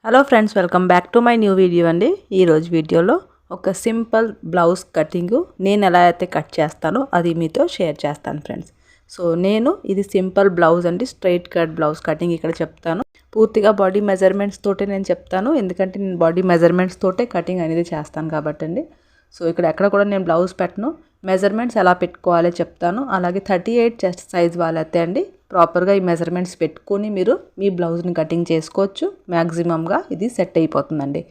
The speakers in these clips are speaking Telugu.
Hello friends, welcome back to my new video అండి. ఈరోజు వీడియోలో ఒక సింపుల్ బ్లౌజ్ కటింగు నేను ఎలా అయితే కట్ చేస్తానో అది మీతో షేర్ చేస్తాను ఫ్రెండ్స్. నేను ఇది సింపుల్ బ్లౌజ్ అండి, స్ట్రైట్ కట్ బ్లౌజ్ కటింగ్ ఇక్కడ చెప్తాను. పూర్తిగా బాడీ మెజర్మెంట్స్ తోటే నేను చెప్తాను, ఎందుకంటే నేను బాడీ మెజర్మెంట్స్ తోటే కటింగ్ అనేది చేస్తాను కాబట్టి అండి. ఇక్కడ ఎక్కడ కూడా నేను బ్లౌజ్ పెట్టను, మెజర్మెంట్స్ ఎలా పెట్టుకోవాలో చెప్తాను. అలాగే 38 చెస్ట్ సైజ్ వాళ్ళైతే అండి ప్రాపర్గా ఈ మెజర్మెంట్స్ పెట్టుకొని మీరు మీ బ్లౌజ్ని కటింగ్ చేసుకోవచ్చు. మ్యాక్సిమంగా ఇది సెట్ అయిపోతుందండి.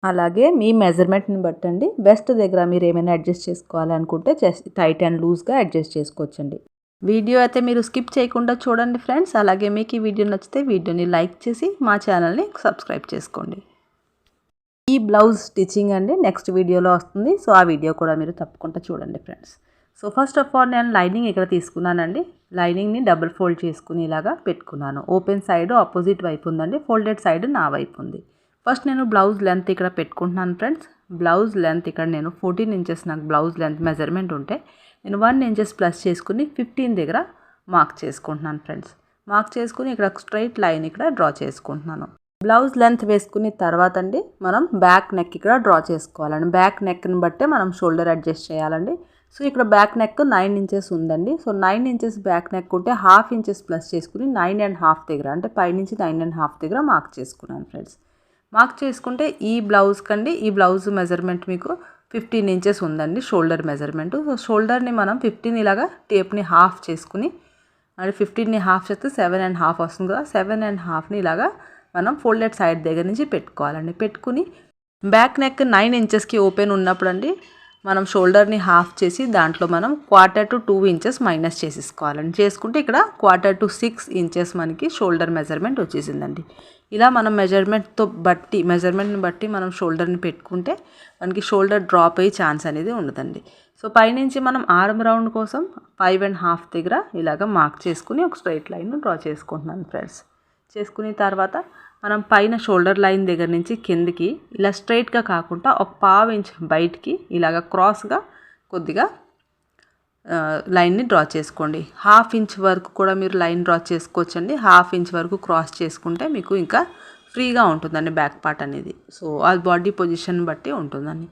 అలాగే మీ మెజర్మెంట్ని బట్టండి వెస్ట్ దగ్గర మీరు ఏమైనా అడ్జస్ట్ చేసుకోవాలనుకుంటే చెస్ట్ టైట్ అండ్ లూజ్గా అడ్జస్ట్ చేసుకోవచ్చండి. వీడియో అయితే మీరు స్కిప్ చేయకుండా చూడండి ఫ్రెండ్స్. అలాగే మీకు ఈ వీడియో నచ్చితే వీడియోని లైక్ చేసి మా ఛానల్ని సబ్స్క్రైబ్ చేసుకోండి. ఈ బ్లౌజ్ స్టిచ్చింగ్ అండి నెక్స్ట్ వీడియోలో వస్తుంది, ఆ వీడియో కూడా మీరు తప్పకుండా చూడండి ఫ్రెండ్స్. ఫస్ట్ ఆఫ్ ఆల్ నేను లైనింగ్ ఇక్కడ తీసుకున్నానండి. లైనింగ్ని డబుల్ ఫోల్డ్ చేసుకుని ఇలాగా పెట్టుకున్నాను. ఓపెన్ సైడ్ ఆపోజిట్ వైపు ఉందండి, ఫోల్డెడ్ సైడ్ నా వైపు ఉంది. ఫస్ట్ నేను బ్లౌజ్ లెంత్ ఇక్కడ పెట్టుకుంటున్నాను ఫ్రెండ్స్. బ్లౌజ్ లెంత్ ఇక్కడ నేను 14 ఇంచెస్ నాకు బ్లౌజ్ లెంత్ మెజర్మెంట్ ఉంటే నేను 1 ఇంచెస్ ప్లస్ చేసుకుని 15 దగ్గర మార్క్ చేసుకుంటున్నాను ఫ్రెండ్స్. మార్క్ చేసుకుని ఇక్కడ స్ట్రైట్ లైన్ ఇక్కడ డ్రా చేసుకుంటున్నాను. బ్లౌజ్ లెంత్ వేసుకుని తర్వాత అండి మనం బ్యాక్ నెక్ ఇక్కడ డ్రా చేసుకోవాలండి. బ్యాక్ నెక్ని బట్టే మనం షోల్డర్ అడ్జస్ట్ చేయాలండి. ఇక్కడ బ్యాక్ నెక్ 9 ఇంచెస్ ఉందండి. 9 ఇంచెస్ బ్యాక్ నెక్ ఉంటే 1/2 ఇంచెస్ ప్లస్ చేసుకుని 9.5 దగ్గర, అంటే పైనుంచి 9.5 దగ్గర మార్క్ చేసుకున్నాను ఫ్రెండ్స్. మార్క్ చేసుకుంటే ఈ బ్లౌజ్ కండి ఈ బ్లౌజ్ మెజర్మెంట్ మీకు 15 ఇంచెస్ ఉందండి షోల్డర్ మెజర్మెంట్. షోల్డర్ని మనం 15 ఇలాగా టేప్ని హాఫ్ చేసుకుని, అంటే 15ని హాఫ్ చేస్తే 7.5 వస్తుంది కదా. 7.5ని ఇలాగా మనం ఫోల్డెడ్ సైడ్ దగ్గర నుంచి పెట్టుకోవాలండి. పెట్టుకుని బ్యాక్ నెక్ 9 ఇంచెస్కి ఓపెన్ ఉన్నప్పుడు అండి మనం షోల్డర్ని హాఫ్ చేసి దాంట్లో మనం 1/4 to 2 ఇంచెస్ మైనస్ చేసేసుకోవాలండి. చేసుకుంటే ఇక్కడ 1/4 to 6 ఇంచెస్ మనకి షోల్డర్ మెజర్మెంట్ వచ్చేసిందండి. ఇలా మనం మెజర్మెంట్ని బట్టి మనం షోల్డర్ని పెట్టుకుంటే మనకి షోల్డర్ డ్రాప్ అయ్యే ఛాన్స్ అనేది ఉండదండి. పైనుంచి మనం ఆర్మ్ రౌండ్ కోసం 5.5 దగ్గర ఇలాగ మార్క్ చేసుకుని ఒక స్ట్రైట్ లైన్ డ్రా చేసుకుంటున్నాను ఫ్రెండ్స్. చేసుకున్న తర్వాత మనం పైన షోల్డర్ లైన్ దగ్గర నుంచి కిందికి ఇలా స్ట్రైట్గా కాకుండా ఒక 1/2 ఇంచ్ బయటికి ఇలాగ క్రాస్గా కొద్దిగా లైన్ని డ్రా చేసుకోండి. 1/2 ఇంచ్ వరకు కూడా మీరు లైన్ డ్రా చేసుకోవచ్చండి. 1/2 ఇంచ్ వరకు క్రాస్ చేసుకుంటే మీకు ఇంకా ఫ్రీగా ఉంటుందండి బ్యాక్ పార్ట్ అనేది. అది బాడీ పొజిషన్ బట్టి ఉంటుందండి.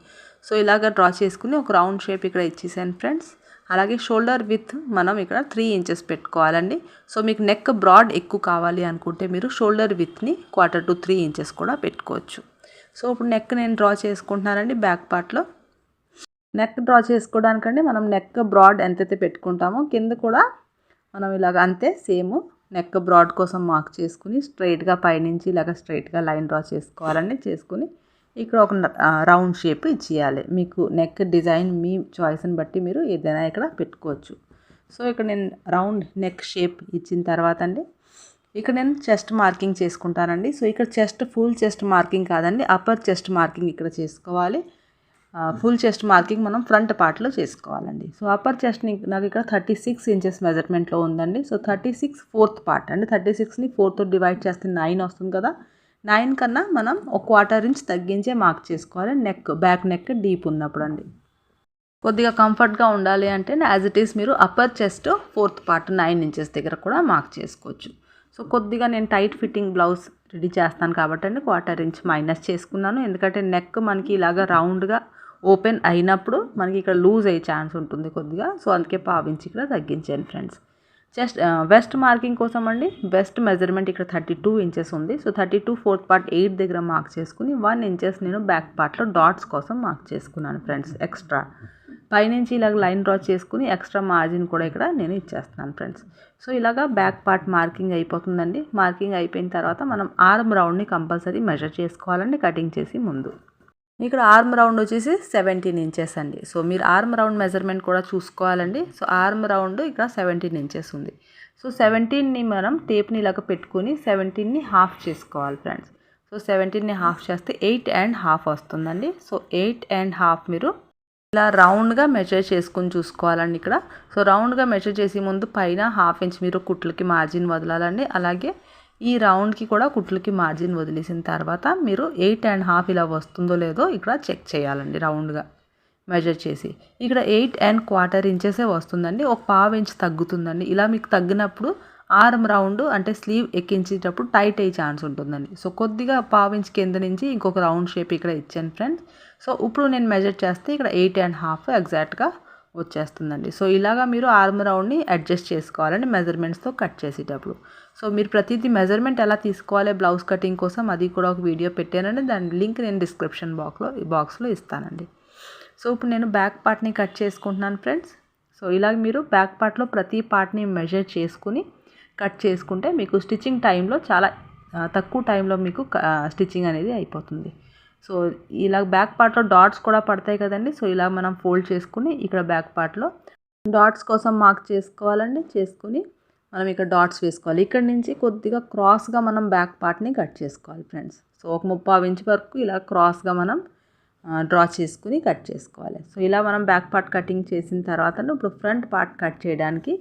ఇలాగ డ్రా చేసుకుని ఒక రౌండ్ షేప్ ఇక్కడ ఇచ్చేసాను ఫ్రెండ్స్. అలాగే షోల్డర్ విత్ మనం ఇక్కడ 3 ఇంచెస్ పెట్టుకోవాలండి. మీకు నెక్ బ్రాడ్ ఎక్కువ కావాలి అనుకుంటే మీరు షోల్డర్ విత్ని 1/4 to 3 ఇంచెస్ కూడా పెట్టుకోవచ్చు. ఇప్పుడు నెక్ నేను డ్రా చేసుకుంటున్నానండి. బ్యాక్ పార్ట్లో నెక్ డ్రా చేసుకోవడానికండి మనం నెక్ బ్రాడ్ ఎంతైతే పెట్టుకుంటామో కింద కూడా మనం ఇలాగ అంతే సేమ్ నెక్ బ్రాడ్ కోసం మార్క్ చేసుకుని స్ట్రైట్గా పైనుంచి ఇలాగ స్ట్రైట్గా లైన్ డ్రా చేసుకోవాలండి. చేసుకుని ఇక్కడ ఒక రౌండ్ షేప్ ఇచ్చేయాలి. మీకు నెక్ డిజైన్ మీ చాయిస్ని బట్టి మీరు ఏదైనా ఇక్కడ పెట్టుకోవచ్చు. ఇక్కడ నేను రౌండ్ నెక్ షేప్ ఇచ్చిన తర్వాత అండి ఇక్కడ నేను చెస్ట్ మార్కింగ్ చేసుకుంటానండి. ఇక్కడ ఫుల్ చెస్ట్ మార్కింగ్ కాదండి, అప్పర్ చెస్ట్ మార్కింగ్ ఇక్కడ చేసుకోవాలి. ఫుల్ చెస్ట్ మార్కింగ్ మనం ఫ్రంట్ పార్ట్లో చేసుకోవాలండి. అప్పర్ చెస్ట్ నాకు ఇక్కడ 36 ఇంచెస్ మెజర్మెంట్లో ఉందండి. 36 4th పార్ట్ అండి. 36ని 4తో డివైడ్ చేస్తే 9 వస్తుంది కదా. 9 కన్నా మనం ఒక 1/4 ఇంచ్ తగ్గించే మార్క్ చేసుకోవాలి. బ్యాక్ నెక్ డీప్ ఉన్నప్పుడు అండి. కొద్దిగా కంఫర్ట్గా ఉండాలి అంటే యాజ్ ఇట్ ఈస్ మీరు upper chest 4th part 9 inches దగ్గర కూడా మార్క్ చేసుకోవచ్చు. కొద్దిగా నేను టైట్ ఫిట్టింగ్ బ్లౌజ్ రెడీ చేస్తాను కాబట్టి అండి 1/4 ఇంచ్ మైనస్ చేసుకున్నాను. ఎందుకంటే నెక్ మనకి ఇలాగా రౌండ్గా ఓపెన్ అయినప్పుడు మనకి ఇక్కడ లూజ్ అయ్యే ఛాన్స్ ఉంటుంది కొద్దిగా. అందుకే 1/2 ఇంచ్ ఇక్కడ తగ్గించాను ఫ్రెండ్స్. వెస్ట్ మార్కింగ్ కోసం అండి వెస్ట్ మెజర్మెంట్ ఇక్కడ 32 ఇంచెస్ ఉంది. 32 4th పార్ట్ 8 దగ్గర మార్క్ చేసుకుని 1 ఇంచెస్ నేను బ్యాక్ పార్ట్లో డాట్స్ కోసం మార్క్ చేసుకున్నాను ఫ్రెండ్స్. ఎక్స్ట్రా పైనుంచి ఇలాగ లైన్ డ్రా చేసుకుని ఎక్స్ట్రా మార్జిన్ కూడా ఇక్కడ నేను ఇచ్చేస్తున్నాను ఫ్రెండ్స్. ఇలాగా బ్యాక్ పార్ట్ మార్కింగ్ అయిపోతుందండి. మార్కింగ్ అయిపోయిన తర్వాత మనం ఆర్మ్ రౌండ్ని కంపల్సరీ మెజర్ చేసుకోవాలండి కటింగ్ చేసి ముందు. ఇక్కడ ఆర్మ్ రౌండ్ వచ్చేసి 17 ఇంచెస్ అండి. మీరు ఆర్మ్ రౌండ్ మెజర్మెంట్ కూడా చూసుకోవాలండి. ఆర్మ్ రౌండ్ ఇక్కడ 17 ఇంచెస్ ఉంది. 17ని మనం టేప్ని ఇలాగ పెట్టుకుని 17ని హాఫ్ చేసుకోవాలి ఫ్రెండ్స్. 17ని హాఫ్ చేస్తే 8.5 వస్తుందండి. 8.5 మీరు ఇలా రౌండ్గా మెజర్ చేసుకుని చూసుకోవాలండి ఇక్కడ. రౌండ్గా మెజర్ చేసి ముందు పైన 1/2 ఇంచ్ మీరు కుట్లకి మార్జిన్ వదలాలండి. అలాగే ఈ రౌండ్కి కూడా కుట్లకి మార్జిన్ వదిలేసిన తర్వాత మీరు 8.5 ఇలా వస్తుందో లేదో ఇక్కడ చెక్ చేయాలండి. రౌండ్గా మెజర్ చేసి ఇక్కడ 8.25 ఇంచెసే వస్తుందండి. ఒక 1/2 ఇంచ్ తగ్గుతుందండి. ఇలా మీకు తగ్గినప్పుడు ఆర్మ్ రౌండ్ అంటే స్లీవ్ ఎక్కించేటప్పుడు టైట్ అయ్యే ఛాన్స్ ఉంటుందండి. సో కొద్దిగా పావించి కింద నుంచి ఇంకొక రౌండ్ షేప్ ఇక్కడ ఇచ్చాను ఫ్రెండ్స్. సో ఇప్పుడు నేను మెజర్ చేస్తే ఇక్కడ 8.5 ఎగ్జాక్ట్గా వచ్చేస్తుందండి. సో ఇలాగా మీరు ఆర్మ్ రౌండ్ని అడ్జస్ట్ చేసుకోవాలండి మెజర్మెంట్స్తో కట్ చేసేటప్పుడు. సో మీరు ప్రతిదీ మెజర్మెంట్ ఎలా తీసుకోవాలి బ్లౌజ్ కటింగ్ కోసం అది కూడా ఒక వీడియో పెట్టానండి. దాని లింక్ నేను డిస్క్రిప్షన్ బాక్స్లో ఇస్తానండి. సో ఇప్పుడు నేను బ్యాక్ పార్ట్ని కట్ చేసుకుంటున్నాను ఫ్రెండ్స్. సో ఇలాగ మీరు బ్యాక్ పార్ట్లో ప్రతి పార్ట్ని మెజర్ చేసుకుని కట్ చేసుకుంటే మీకు స్టిచ్చింగ్ టైంలో చాలా తక్కువ టైంలో మీకు స్టిచ్చింగ్ అనేది అయిపోతుంది. సో ఇలా బ్యాక్ పార్ట్లో డాట్స్ కూడా పడతాయి కదండి. సో ఇలా మనం ఫోల్డ్ చేసుకుని ఇక్కడ బ్యాక్ పార్ట్లో డాట్స్ కోసం మార్క్ చేసుకోవాలండి. చేసుకుని మనం ఇక్కడ డాట్స్ వేసుకోవాలి. ఇక్కడ నుంచి కొద్దిగా క్రాస్గా మనం బ్యాక్ పార్ట్ని కట్ చేసుకోవాలి ఫ్రెండ్స్. సో ఒక 3/4 ఇంచ్ వరకు ఇలా క్రాస్గా మనం డ్రా చేసుకుని కట్ చేసుకోవాలి. సో ఇలా మనం బ్యాక్ పార్ట్ కటింగ్ చేసిన తర్వాత ఇప్పుడు ఫ్రంట్ పార్ట్ కట్ చేయడానికి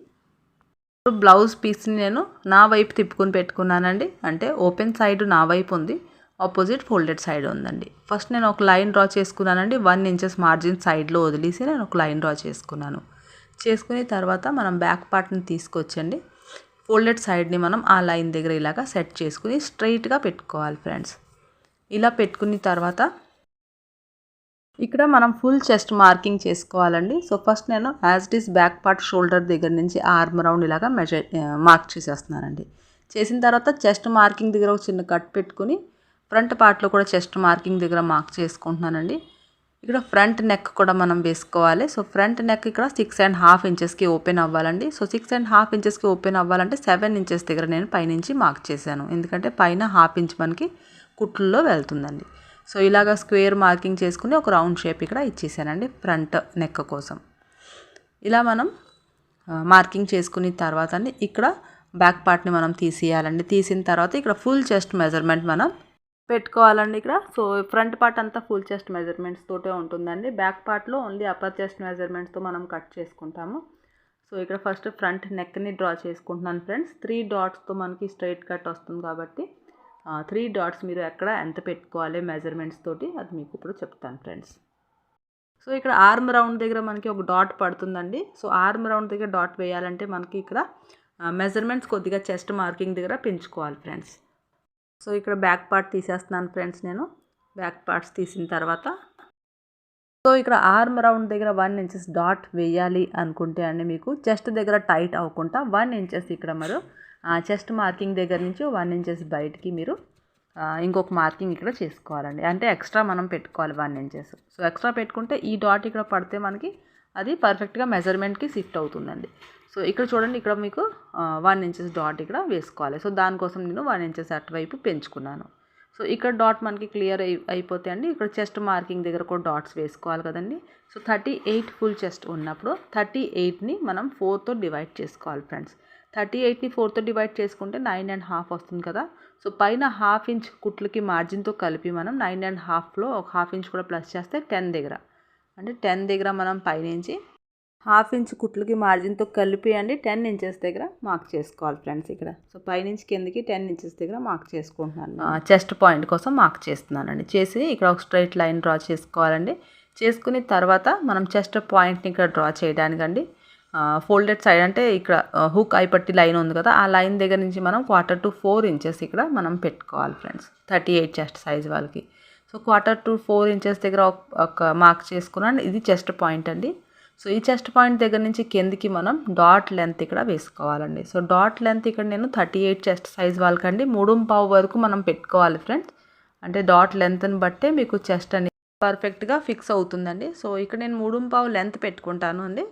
బ్లౌజ్ పీస్ని నేను నా వైపు తిప్పుకొని పెట్టుకున్నానండి. అంటే ఓపెన్ సైడ్ నా వైపు ఉంది, ఆపోజిట్ ఫోల్డెడ్ సైడ్ ఉందండి. ఫస్ట్ నేను ఒక లైన్ డ్రా చేసుకున్నానండి. 1 ఇంచెస్ మార్జిన్ సైడ్లో వదిలేసి నేను ఒక లైన్ డ్రా చేసుకున్నాను. చేసుకుని తర్వాత మనం బ్యాక్ పార్ట్ని తీసుకొచ్చండి ఫోల్డెడ్ సైడ్ని మనం ఆ లైన్ దగ్గర ఇలాగా సెట్ చేసుకుని స్ట్రైట్గా పెట్టుకోవాలి ఫ్రెండ్స్. ఇలా పెట్టుకున్న తర్వాత ఇక్కడ మనం ఫుల్ చెస్ట్ మార్కింగ్ చేసుకోవాలండి. సో ఫస్ట్ నేను as it is back part shoulder దగ్గర నుంచి ఆర్మ్ రౌండ్ ఇలాగా మార్క్ చేసేస్తున్నానండి. చేసిన తర్వాత చెస్ట్ మార్కింగ్ దగ్గర ఒక చిన్న కట్ పెట్టుకుని ఫ్రంట్ పార్ట్లో కూడా చెస్ట్ మార్కింగ్ దగ్గర మార్క్ చేసుకుంటున్నానండి. ఇక్కడ ఫ్రంట్ నెక్ కూడా మనం వేసుకోవాలి. సో ఫ్రంట్ నెక్ ఇక్కడ 6.5 ఇంచెస్కి ఓపెన్ అవ్వాలండి. సో 6.5 ఇంచెస్కి ఓపెన్ అవ్వాలంటే 7 ఇంచెస్ దగ్గర నేను పైనుంచి మార్క్ చేశాను. ఎందుకంటే పైన 1/2 ఇంచ్ మనకి కుట్లలో వెళ్తుందండి. సో ఇలాగ స్క్వేర్ మార్కింగ్ చేసుకుని ఒక రౌండ్ షేప్ ఇక్కడ ఇచ్చేసానండి ఫ్రంట్ నెక్ కోసం. ఇలా మనం మార్కింగ్ చేసుకున్న తర్వాత అండి ఇక్కడ బ్యాక్ పార్ట్ని మనం తీసేయాలండి. తీసిన తర్వాత ఇక్కడ ఫుల్ చెస్ట్ మెజర్మెంట్ మనం పెట్టుకోవాలండి ఇక్కడ. సో ఫ్రంట్ పార్ట్ అంతా ఫుల్ చెస్ట్ మెజర్మెంట్స్ తోటే ఉంటుందండి. బ్యాక్ పార్ట్లో ఓన్లీ అప్పర్ చెస్ట్ మెజర్మెంట్స్తో మనం కట్ చేసుకుంటాము. సో ఇక్కడ ఫస్ట్ ఫ్రంట్ నెక్ని డ్రా చేసుకుంటున్నాను ఫ్రెండ్స్. 3 డాట్స్తో మనకి స్ట్రైట్ కట్ వస్తుంది కాబట్టి 3 డాట్స్ మీరు ఎక్కడ ఎంత పెట్టుకోవాలి మెజర్మెంట్స్ తోటి అది మీకు ఇప్పుడు చెప్తాను ఫ్రెండ్స్. సో ఇక్కడ ఆర్మ్ రౌండ్ దగ్గర మనకి ఒక డాట్ పడుతుందండి. సో ఆర్మ్ రౌండ్ దగ్గర డాట్ వేయాలంటే మనకి ఇక్కడ మెజర్మెంట్స్ కొద్దిగా చెస్ట్ మార్కింగ్ దగ్గర పెంచుకోవాలి ఫ్రెండ్స్. సో ఇక్కడ బ్యాక్ పార్ట్ తీసేస్తున్నాను ఫ్రెండ్స్. నేను బ్యాక్ పార్ట్స్ తీసిన తర్వాత సో ఇక్కడ ఆర్మ్ రౌండ్ దగ్గర 1 ఇంచెస్ డాట్ వేయాలి అనుకుంటే అండి మీకు చెస్ట్ దగ్గర టైట్ అవ్వకుండా 1 ఇంచెస్ ఇక్కడ మీరు చెస్ట్ మార్కింగ్ దగ్గర నుంచి 1 ఇంచెస్ బయటికి మీరు ఇంకొక మార్కింగ్ ఇక్కడ చేసుకోవాలండి. అంటే ఎక్స్ట్రా మనం పెట్టుకోవాలి 1 ఇంచెస్. సో ఎక్స్ట్రా పెట్టుకుంటే ఈ డాట్ ఇక్కడ పడితే మనకి అది పర్ఫెక్ట్గా మెజర్మెంట్కి షిఫ్ట్ అవుతుందండి. సో ఇక్కడ చూడండి ఇక్కడ మీకు 1 ఇంచెస్ డాట్ ఇక్కడ వేసుకోవాలి. సో దానికోసం నేను 1 ఇంచెస్ అటువైపు పెంచుకున్నాను. సో ఇక్కడ డాట్ మనకి క్లియర్ అయిపోతే అండి ఇక్కడ చెస్ట్ మార్కింగ్ దగ్గర కూడా డాట్స్ వేసుకోవాలి కదండి. సో 38 ఫుల్ చెస్ట్ ఉన్నప్పుడు 38ని మనం 4తో డివైడ్ చేసుకోవాలి ఫ్రెండ్స్. 38ని 4తో డివైడ్ చేసుకుంటే 9.5 వస్తుంది కదా. సో పైన 1/2 ఇంచ్ కుట్లకి మార్జిన్తో కలిపి మనం 9.5లో ఒక 1/2 ఇంచ్ కూడా ప్లస్ చేస్తే 10 దగ్గర అంటే 10 దగ్గర మనం పైనుంచి 1/2 ఇంచ్ కుట్లకి మార్జిన్తో కలిపి అండి 10 ఇంచెస్ దగ్గర మార్క్ చేసుకోవాలి ఫ్రెండ్స్ ఇక్కడ. సో పైనుంచి కిందకి 10 ఇంచెస్ దగ్గర మార్క్ చేసుకుంటున్నాను. చెస్ట్ పాయింట్ కోసం మార్క్ చేస్తున్నానండి. చేసి ఇక్కడ ఒక స్ట్రైట్ లైన్ డ్రా చేసుకోవాలండి. చేసుకుని తర్వాత మనం చెస్ట్ పాయింట్ని ఇక్కడ డ్రా చేయడానికండి ఫోల్డెడ్ సైడ్ అంటే ఇక్కడ హుక్ ఐపట్టి లైన్ ఉంది కదా ఆ లైన్ దగ్గర నుంచి మనం 1/4 to 4 ఇంచెస్ ఇక్కడ మనం పెట్టుకోవాలి ఫ్రెండ్స్ 38 చెస్ట్ సైజ్ వాళ్ళకి. సో 1/4 to 4 ఇంచెస్ దగ్గర ఒక మార్క్ చేసుకున్నాను. ఇది చెస్ట్ పాయింట్ అండి. సో ఈ చెస్ట్ పాయింట్ దగ్గర నుంచి కిందికి మనం డాట్ లెంత్ ఇక్కడ వేసుకోవాలండి. సో డాట్ లెంత్ ఇక్కడ నేను 38 చెస్ట్ సైజ్ వాళ్ళకండి 3.5 వరకు మనం పెట్టుకోవాలి ఫ్రెండ్స్. అంటే డాట్ లెంత్ని బట్టే మీకు చెస్ట్ అనేది పర్ఫెక్ట్గా ఫిక్స్ అవుతుందండి. సో ఇక్కడ నేను 3.5 లెంత్ పెట్టుకుంటాను అండి.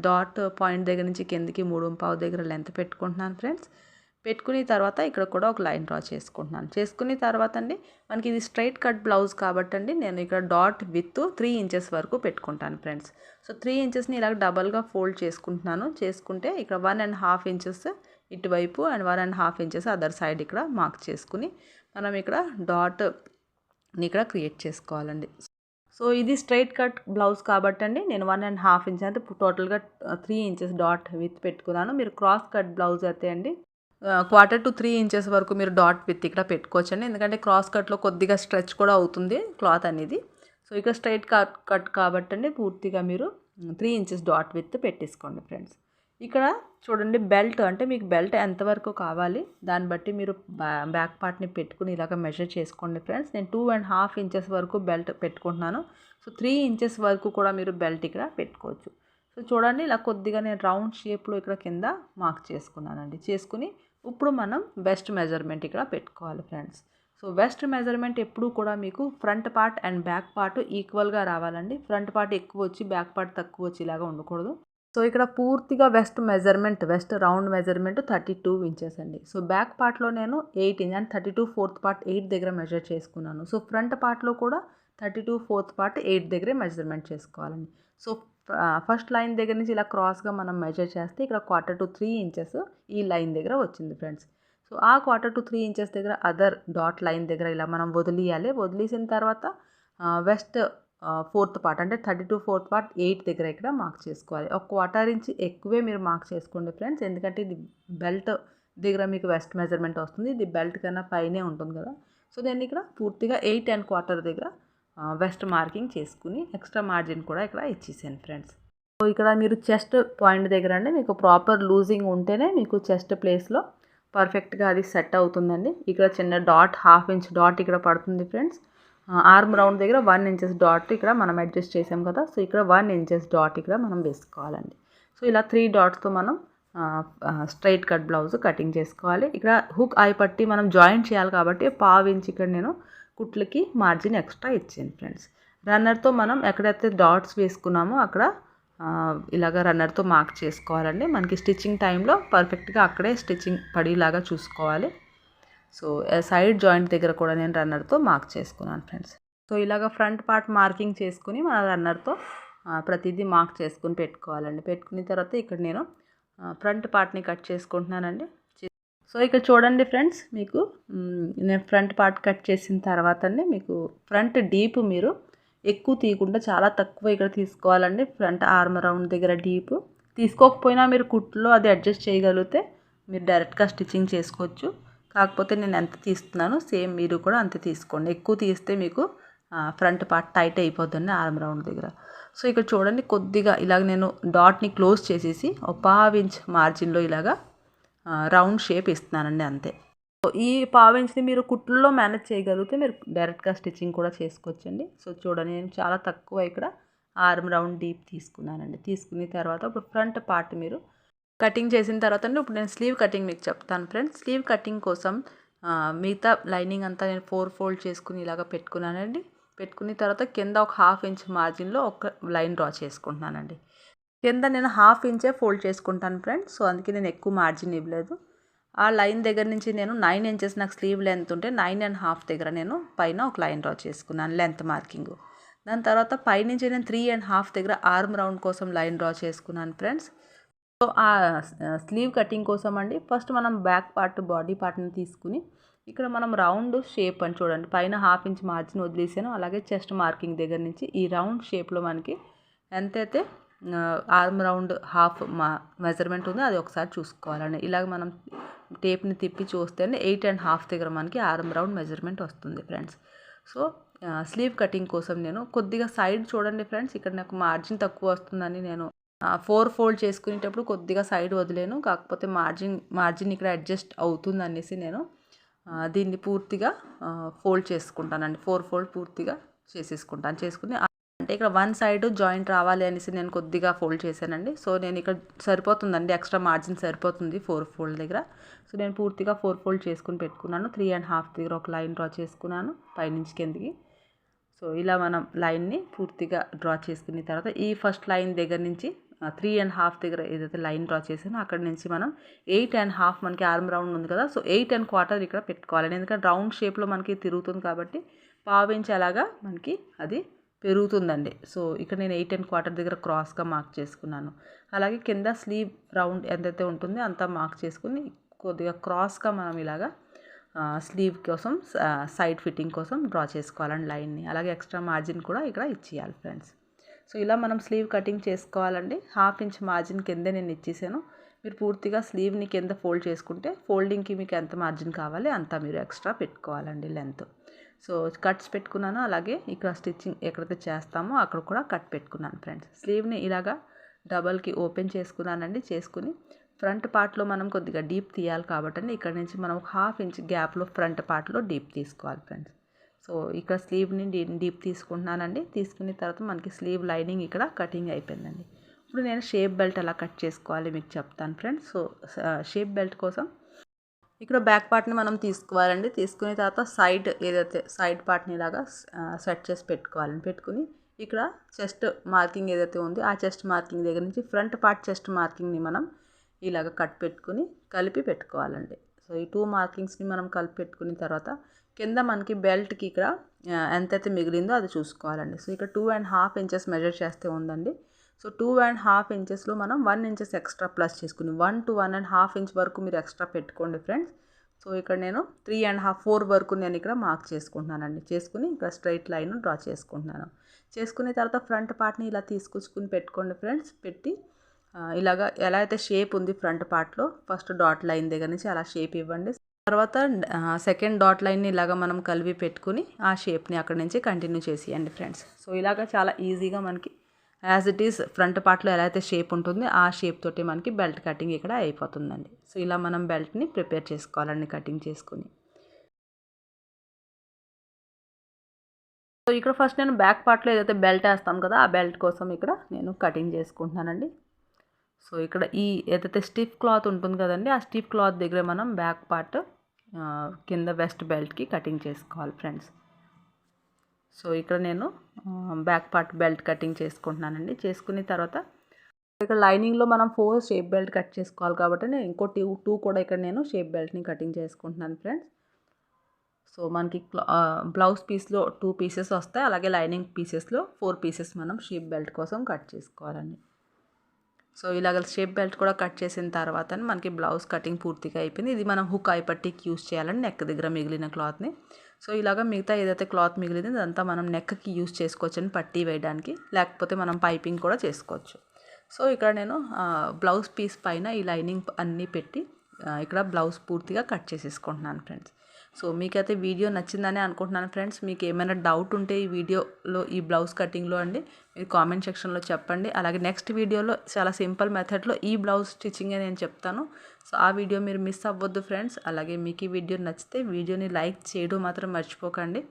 డాట్ పాయింట్ దగ్గర నుంచి కిందికి 3.5 దగ్గర లెంత్ పెట్టుకుంటున్నాను ఫ్రెండ్స్. పెట్టుకుని తర్వాత ఇక్కడ కూడా ఒక లైన్ డ్రా చేసుకుంటున్నాను. చేసుకుని తర్వాత అండి మనకి ఇది స్ట్రైట్ కట్ బ్లౌజ్ కాబట్టి అండి నేను ఇక్కడ డాట్ విత్ 3 ఇంచెస్ వరకు పెట్టుకుంటాను ఫ్రెండ్స్. సో 3 ఇంచెస్ని ఇలా డబల్గా ఫోల్డ్ చేసుకుంటున్నాను. చేసుకుంటే ఇక్కడ 1.5 ఇంచెస్ ఇటువైపు అండ్ 1.5 ఇంచెస్ అదర్ సైడ్ ఇక్కడ మార్క్ చేసుకుని మనం ఇక్కడ డాట్ని ఇక్కడ క్రియేట్ చేసుకోవాలండి. సో ఇది స్ట్రైట్ కట్ బ్లౌజ్ కాబట్టి అండి నేను 1.5 ఇంచ్ అంటే టోటల్గా 3 ఇంచెస్ డాట్ విత్ పెట్టుకున్నాను. మీరు క్రాస్ కట్ బ్లౌజ్ అయితే అండి 1/4 to 3 ఇంచెస్ వరకు మీరు డాట్ విత్ ఇక్కడ పెట్టుకోవచ్చండి. ఎందుకంటే క్రాస్ కట్లో కొద్దిగా స్ట్రెచ్ కూడా అవుతుంది క్లాత్ అనేది. సో ఇక్కడ స్ట్రైట్ కట్ కాబట్టి అండి పూర్తిగా మీరు 3 ఇంచెస్ డాట్ విత్ పెట్టేసుకోండి ఫ్రెండ్స్. ఇక్కడ చూడండి బెల్ట్ అంటే మీకు బెల్ట్ ఎంతవరకు కావాలి దాన్ని బట్టి మీరు బ్యాక్ పార్ట్ని పెట్టుకుని ఇలాగ మెజర్ చేసుకోండి ఫ్రెండ్స్. నేను 2.5 ఇంచెస్ వరకు బెల్ట్ పెట్టుకుంటున్నాను. సో 3 ఇంచెస్ వరకు కూడా మీరు బెల్ట్ ఇక్కడ పెట్టుకోవచ్చు. సో చూడండి ఇలా కొద్దిగా నేను రౌండ్ షేప్లో ఇక్కడ కింద మార్క్ చేసుకున్నానండి. చేసుకుని ఇప్పుడు మనం వెస్ట్ మెజర్మెంట్ ఇక్కడ పెట్టుకోవాలి ఫ్రెండ్స్. సో వెస్ట్ మెజర్మెంట్ ఎప్పుడు కూడా మీకు front part and back part ఈక్వల్గా రావాలండి. ఫ్రంట్ పార్ట్ ఎక్కువ వచ్చి బ్యాక్ పార్ట్ తక్కువ వచ్చి ఇలాగా ఉండకూడదు. సో ఇక్కడ పూర్తిగా వెస్ట్ రౌండ్ మెజర్మెంట్ 32 ఇంచెస్ అండి. సో బ్యాక్ పార్ట్లో నేను 8 ఇంచ్ అంటే 32 ఫోర్త్ పార్ట్ 8 దగ్గర మెజర్ చేసుకున్నాను. సో ఫ్రంట్ పార్ట్లో కూడా 32 ఫోర్త్ పార్ట్ 8 దగ్గరే మెజర్మెంట్ చేసుకోవాలండి. సో ఫస్ట్ లైన్ దగ్గర నుంచి ఇలా క్రాస్గా మనం మెజర్ చేస్తే ఇక్కడ 1/4 to 3 ఇంచెస్ ఈ లైన్ దగ్గర వచ్చింది ఫ్రెండ్స్. సో ఆ 1/4 to 3 ఇంచెస్ దగ్గర అదర్ డాట్ లైన్ దగ్గర ఇలా మనం వదిలేయాలి. వదిలేసిన తర్వాత వెస్ట్ ఫోర్త్ పార్ట్ అంటే 32 ఫోర్త్ పార్ట్ 8 దగ్గర ఇక్కడ మార్క్ చేసుకోవాలి. ఒక 1/4 ఇంచ్ ఎక్కువే మీరు మార్క్ చేసుకోండి ఫ్రెండ్స్. ఎందుకంటే ఇది బెల్ట్ దగ్గర మీకు వెస్ట్ మెజర్మెంట్ వస్తుంది. ఇది బెల్ట్ కన్నా పైనే ఉంటుంది కదా. సో నేను ఇక్కడ పూర్తిగా 8 1/4 దగ్గర వెస్ట్ మార్కింగ్ చేసుకుని ఎక్స్ట్రా మార్జిన్ కూడా ఇక్కడ ఇచ్చేసాను ఫ్రెండ్స్. సో ఇక్కడ మీరు చెస్ట్ పాయింట్ దగ్గర అండి మీకు ప్రాపర్ లూజింగ్ ఉంటేనే మీకు చెస్ట్ ప్లేస్లో పర్ఫెక్ట్గా అది సెట్ అవుతుందండి. ఇక్కడ చిన్న డాట్ 1/2 ఇంచ్ డాట్ ఇక్కడ పడుతుంది ఫ్రెండ్స్. ఆర్మ్ రౌండ్ దగ్గర 1 ఇంచెస్ డాట్ ఇక్కడ మనం అడ్జస్ట్ చేసాం కదా. సో ఇక్కడ 1 ఇంచెస్ డాట్ ఇక్కడ మనం వేసుకోవాలండి. సో ఇలా 3 డాట్స్తో మనం స్ట్రైట్ కట్ బ్లౌజ్ కటింగ్ చేసుకోవాలి. ఇక్కడ హుక్ ఐ పట్టి మనం జాయింట్ చేయాలి కాబట్టి 1/2 ఇంచ్ ఇక్కడ నేను కుట్లకి మార్జిన్ ఎక్స్ట్రా ఇచ్చాను ఫ్రెండ్స్. రన్నర్తో మనం ఎక్కడైతే డాట్స్ వేసుకున్నామో అక్కడ ఇలాగ రన్నర్తో మార్క్ చేసుకోవాలండి. మనకి స్టిచ్చింగ్ టైంలో పర్ఫెక్ట్గా అక్కడే స్టిచ్చింగ్ పడేలాగా చూసుకోవాలి. సో సైడ్ జాయింట్ దగ్గర కూడా నేను రన్నర్తో మార్క్ చేసుకున్నాను ఫ్రెండ్స్. సో ఇలాగ ఫ్రంట్ పార్ట్ మార్కింగ్ చేసుకుని మన రన్నర్తో ప్రతిదీ మార్క్ చేసుకుని పెట్టుకోవాలండి. పెట్టుకున్న తర్వాత ఇక్కడ నేను ఫ్రంట్ పార్ట్ని కట్ చేసుకుంటున్నానండి. సో ఇక్కడ చూడండి ఫ్రెండ్స్, మీకు నేను ఫ్రంట్ పార్ట్ కట్ చేసిన తర్వాత అండి మీకు ఫ్రంట్ డీప్ మీరు ఎక్కువ తీయకుండా చాలా తక్కువ ఇక్కడ తీసుకోవాలండి. ఫ్రంట్ ఆర్మ్ రౌండ్ దగ్గర డీప్ తీసుకోకపోయినా మీరు కుట్లో అది అడ్జస్ట్ చేయగలిగితే మీరు డైరెక్ట్గా స్టిచ్చింగ్ చేసుకోవచ్చు. కాకపోతే నేను ఎంత తీస్తున్నానో సేమ్ మీరు కూడా అంతే తీసుకోండి. ఎక్కువ తీస్తే మీకు ఫ్రంట్ పార్ట్ టైట్ అయిపోతుంది ఆర్మ్ రౌండ్ దగ్గర. సో ఇక్కడ చూడండి కొద్దిగా ఇలాగ నేను డాట్ని క్లోజ్ చేసేసి ఒక 1/2 ఇంచ్ మార్జిన్లో ఇలాగా రౌండ్ షేప్ ఇస్తున్నానండి అంతే. సో ఈ 1/2 ఇంచ్ని మీరు కుట్లలో మేనేజ్ చేయగలిగితే మీరు డైరెక్ట్గా స్టిచ్చింగ్ కూడా చేసుకోవచ్చండి. సో చూడండి నేను చాలా తక్కువ ఇక్కడ ఆర్మ్ రౌండ్ డీప్ తీసుకున్నానండి. తీసుకున్న తర్వాత ఇప్పుడు ఫ్రంట్ పార్ట్ మీరు కటింగ్ చేసిన తర్వాత అండి ఇప్పుడు నేను స్లీవ్ కటింగ్ మీకు చెప్తాను ఫ్రెండ్స్. స్లీవ్ కటింగ్ కోసం మిగతా లైనింగ్ అంతా నేను 4 ఫోల్డ్ చేసుకుని ఇలాగ పెట్టుకున్నానండి. పెట్టుకున్న తర్వాత కింద ఒక 1/2 ఇంచ్ మార్జిన్లో ఒక లైన్ డ్రా చేసుకుంటున్నానండి. కింద నేను 1/2 ఇంచే ఫోల్డ్ చేసుకుంటాను ఫ్రెండ్స్. సో అందుకే నేను ఎక్కువ మార్జిన్ ఇవ్వలేదు. ఆ లైన్ దగ్గర నుంచి నేను 9 ఇంచెస్ నాకు స్లీవ్ లెంత్ ఉంటే 9.5 దగ్గర నేను పైన ఒక లైన్ డ్రా చేసుకున్నాను లెంత్ మార్కింగ్. దాని తర్వాత పైనుంచి నేను 3.5 దగ్గర ఆర్మ్ రౌండ్ కోసం లైన్ డ్రా చేసుకున్నాను ఫ్రెండ్స్. సో ఆ స్లీవ్ కటింగ్ కోసం అండి ఫస్ట్ మనం బ్యాక్ పార్ట్ బాడీ పార్ట్ని తీసుకుని ఇక్కడ మనం రౌండ్ షేప్ అని చూడండి పైన 1/2 ఇంచ్ మార్జిన్ వదిలేసాను. అలాగే చెస్ట్ మార్కింగ్ దగ్గర నుంచి ఈ రౌండ్ షేప్లో మనకి ఎంతైతే ఆర్మ్ రౌండ్ హాఫ్ మెజర్మెంట్ ఉందో అది ఒకసారి చూసుకోవాలండి. ఇలాగ మనం టేప్ని తిప్పి చూస్తేనే 8.5 దగ్గర మనకి ఆర్మ్ రౌండ్ మెజర్మెంట్ వస్తుంది ఫ్రెండ్స్. సో స్లీవ్ కటింగ్ కోసం నేను కొద్దిగా సైడ్ చూడండి ఫ్రెండ్స్, ఇక్కడ నాకు మార్జిన్ తక్కువ వస్తుందని నేను 4 ఫోల్డ్ చేసుకునేటప్పుడు కొద్దిగా సైడ్ వదిలేను. కాకపోతే మార్జిన్ ఇక్కడ అడ్జస్ట్ అవుతుంది అనేసి నేను దీన్ని పూర్తిగా ఫోల్డ్ చేసుకుంటానండి. 4 ఫోల్డ్ పూర్తిగా చేసుకుని అంటే ఇక్కడ 1 సైడ్ జాయింట్ రావాలి అనేసి నేను కొద్దిగా ఫోల్డ్ చేశానండి. సో నేను ఇక్కడ సరిపోతుందండి, ఎక్స్ట్రా మార్జిన్ సరిపోతుంది 4 ఫోల్డ్ దగ్గర. సో నేను పూర్తిగా 4 ఫోల్డ్ చేసుకుని పెట్టుకున్నాను. 3.5 దగ్గర ఒక లైన్ డ్రా చేసుకున్నాను పైనుంచి కిందికి. సో ఇలా మనం లైన్ని పూర్తిగా డ్రా చేసుకున్న తర్వాత ఈ ఫస్ట్ లైన్ దగ్గర నుంచి 3.5 దగ్గర ఏదైతే లైన్ డ్రా చేసానో అక్కడ నుంచి మనం 8.5 మనకి ఆర్మ్ రౌండ్ ఉంది కదా. సో 8.25 ఇక్కడ పెట్టుకోవాలి. ఎందుకంటే రౌండ్ షేప్లో మనకి తిరుగుతుంది కాబట్టి 1/2 ఇంచ్ అలాగా మనకి అది పెరుగుతుందండి. సో ఇక్కడ నేను 8.25 దగ్గర క్రాస్గా మార్క్ చేసుకున్నాను. అలాగే కింద స్లీవ్ రౌండ్ ఎంతైతే ఉంటుందో అంతా మార్క్ చేసుకుని కొద్దిగా క్రాస్గా మనం ఇలాగా స్లీవ్ కోసం సైడ్ ఫిట్టింగ్ కోసం డ్రా చేసుకోవాలండి లైన్ని. అలాగే ఎక్స్ట్రా మార్జిన్ కూడా ఇక్కడ ఇచ్చేయాలి ఫ్రెండ్స్. సో ఇలా మనం స్లీవ్ కటింగ్ చేసుకోవాలండి. 1/2 ఇంచ్ మార్జిన్ కిందే నేను ఇచ్చేసాను. మీరు పూర్తిగా స్లీవ్ని కింద ఫోల్డ్ చేసుకుంటే ఫోల్డింగ్కి మీకు ఎంత మార్జిన్ కావాలి అంతా మీరు ఎక్స్ట్రా పెట్టుకోవాలండి లెంత్. సో కట్స్ పెట్టుకున్నాను. అలాగే ఇక్కడ స్టిచ్చింగ్ ఎక్కడైతే చేస్తామో అక్కడ కూడా కట్ పెట్టుకున్నాను ఫ్రెండ్స్. స్లీవ్ని ఇలాగా డబల్కి ఓపెన్ చేసుకున్నానండి. చేసుకుని ఫ్రంట్ పార్ట్లో మనం కొద్దిగా డీప్ తీయాలి కాబట్టి ఇక్కడ నుంచి మనం 1/2 ఇంచ్ గ్యాప్లో ఫ్రంట్ పార్ట్లో డీప్ తీసుకోవాలి ఫ్రెండ్స్. సో ఇక్కడ స్లీవ్ని డీప్ తీసుకుంటున్నానండి. తీసుకున్న తర్వాత మనకి స్లీవ్ లైనింగ్ ఇక్కడ కటింగ్ అయిపోయిందండి. ఇప్పుడు నేను షేప్ బెల్ట్ ఎలా కట్ చేసుకోవాలి మీకు చెప్తాను ఫ్రెండ్స్. సో షేప్ బెల్ట్ కోసం ఇక్కడ బ్యాక్ పార్ట్ని మనం తీసుకోవాలండి. తీసుకున్న తర్వాత సైడ్ ఏదైతే సైడ్ పార్ట్ని ఇలాగా సెట్ చేసి పెట్టుకోవాలని పెట్టుకుని ఇక్కడ చెస్ట్ మార్కింగ్ ఏదైతే ఉందో ఆ చెస్ట్ మార్కింగ్ దగ్గర నుంచి ఫ్రంట్ పార్ట్ చెస్ట్ మార్కింగ్ని మనం ఇలాగ కట్ పెట్టుకుని కలిపి పెట్టుకోవాలండి. సో ఈ 2 మార్కింగ్స్ని మనం కలిపి పెట్టుకున్న తర్వాత కింద మనకి బెల్ట్కి ఇక్కడ ఎంతైతే మిగిలిందో అది చూసుకోవాలండి. సో ఇక్కడ 2.5 ఇంచెస్ మెజర్ చేస్తే ఉందండి. సో 2.5 ఇంచెస్లో మనం 1 ఇంచెస్ ఎక్స్ట్రా ప్లస్ చేసుకుని 1 to 1.5 ఇంచ్ వరకు మీరు ఎక్స్ట్రా పెట్టుకోండి ఫ్రెండ్స్. సో ఇక్కడ నేను 3.5 4 వరకు నేను ఇక్కడ మార్క్ చేసుకుంటున్నానండి. చేసుకుని ఇక్కడ స్ట్రైట్ లైన్ డ్రా చేసుకుంటున్నాను. చేసుకున్న తర్వాత ఫ్రంట్ పార్ట్ని ఇలా తీసుకొచ్చుకుని పెట్టుకోండి ఫ్రెండ్స్. పెట్టి ఇలాగా ఎలా అయితే షేప్ ఉంది ఫ్రంట్ పార్ట్లో ఫస్ట్ డాట్ లైన్ దగ్గర నుంచి అలా షేప్ ఇవ్వండి. తర్వాత సెకండ్ డాట్ లైన్ని ఇలాగ మనం కలిపి పెట్టుకుని ఆ షేప్ని అక్కడ నుంచి కంటిన్యూ చేసేయండి ఫ్రెండ్స్. సో ఇలాగ చాలా ఈజీగా మనకి యాజ్ ఇట్ ఈస్ ఫ్రంట్ పార్ట్లో ఎలా అయితే షేప్ ఉంటుందో ఆ షేప్ తోటి మనకి బెల్ట్ కటింగ్ ఇక్కడ అయిపోతుందండి. సో ఇలా మనం బెల్ట్ని ప్రిపేర్ చేసుకోవాలండి కటింగ్ చేసుకుని. సో ఇక్కడ ఫస్ట్ నేను బ్యాక్ పార్ట్లో ఏదైతే బెల్ట్ వేస్తాం కదా ఆ బెల్ట్ కోసం ఇక్కడ నేను కటింగ్ చేసుకుంటున్నానండి. సో ఇక్కడ ఈ ఏదైతే స్టిఫ్ క్లాత్ ఉంటుంది కదండి ఆ స్టిఫ్ క్లాత్ దగ్గర మనం బ్యాక్ పార్ట్ కింద వెస్ట్ బెల్ట్కి కటింగ్ చేసుకోవాలి ఫ్రెండ్స్. సో ఇక్కడ నేను బ్యాక్ పార్ట్ బెల్ట్ కటింగ్ చేసుకుంటున్నానండి. చేసుకున్న తర్వాత ఇక్కడ లైనింగ్లో మనం 4 షేప్ బెల్ట్ కట్ చేసుకోవాలి కాబట్టి నేను ఇంకో 2 కూడా ఇక్కడ నేను షేప్ బెల్ట్ని కటింగ్ చేసుకుంటున్నాను ఫ్రెండ్స్. సో మనకి బ్లౌజ్ పీస్లో 2 పీసెస్ వస్తాయి. అలాగే లైనింగ్ పీసెస్లో 4 పీసెస్ మనం షేప్ బెల్ట్ కోసం కట్ చేసుకోవాలండి. సో ఇలాగ షేప్ బెల్ట్ కూడా కట్ చేసిన తర్వాత మనకి బ్లౌజ్ కటింగ్ పూర్తిగా అయిపోయింది. ఇది మనం హుక్ ఐ పట్టీకి యూస్ చేయాలండి నెక్ దగ్గర మిగిలిన క్లాత్ని. సో ఇలాగ మిగతా ఏదైతే క్లాత్ మిగిలిందో అదంతా మనం నెక్కి యూస్ చేసుకోవచ్చండి పట్టీ వేయడానికి. లేకపోతే మనం పైపింగ్ కూడా చేసుకోవచ్చు. సో ఇక్కడ నేను బ్లౌజ్ పీస్ పైన ఈ లైనింగ్ అన్నీ పెట్టి ఇక్కడ బ్లౌజ్ పూర్తిగా కట్ చేసేసుకుంటున్నాను ఫ్రెండ్స్. సో మీకైతే వీడియో నచ్చిందని అనుకుంటున్నాను ఫ్రెండ్స్. మీకు ఏమైనా డౌట్ ఉంటే ఈ వీడియోలో ఈ బ్లౌజ్ కటింగ్లో అండి మీరు కామెంట్ సెక్షన్లో చెప్పండి. అలాగే నెక్స్ట్ వీడియోలో చాలా సింపుల్ మెథడ్లో ఈ బ్లౌజ్ స్టిచ్చింగే నేను చెప్తాను. సో ఆ వీడియో మీరు మిస్ అవ్వద్దు ఫ్రెండ్స్. అలాగే మీకు ఈ వీడియో నచ్చితే వీడియోని లైక్ చేయడం మాత్రం మర్చిపోకండి.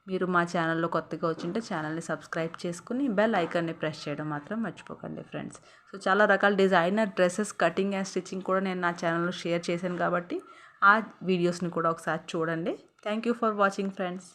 మీరు మా ఛానల్లో కొత్తగా వచ్చింటే ఛానల్ని సబ్స్క్రైబ్ చేసుకుని బెల్ ఐకాన్ని ప్రెస్ చేయడం మాత్రం మర్చిపోకండి ఫ్రెండ్స్. సో చాలా రకాల designer dresses cutting and stitching కూడా నేను నా ఛానల్లో షేర్ చేశాను కాబట్టి ఆ వీడియోస్ని కూడా ఒకసారి చూడండి. Thank you for watching friends.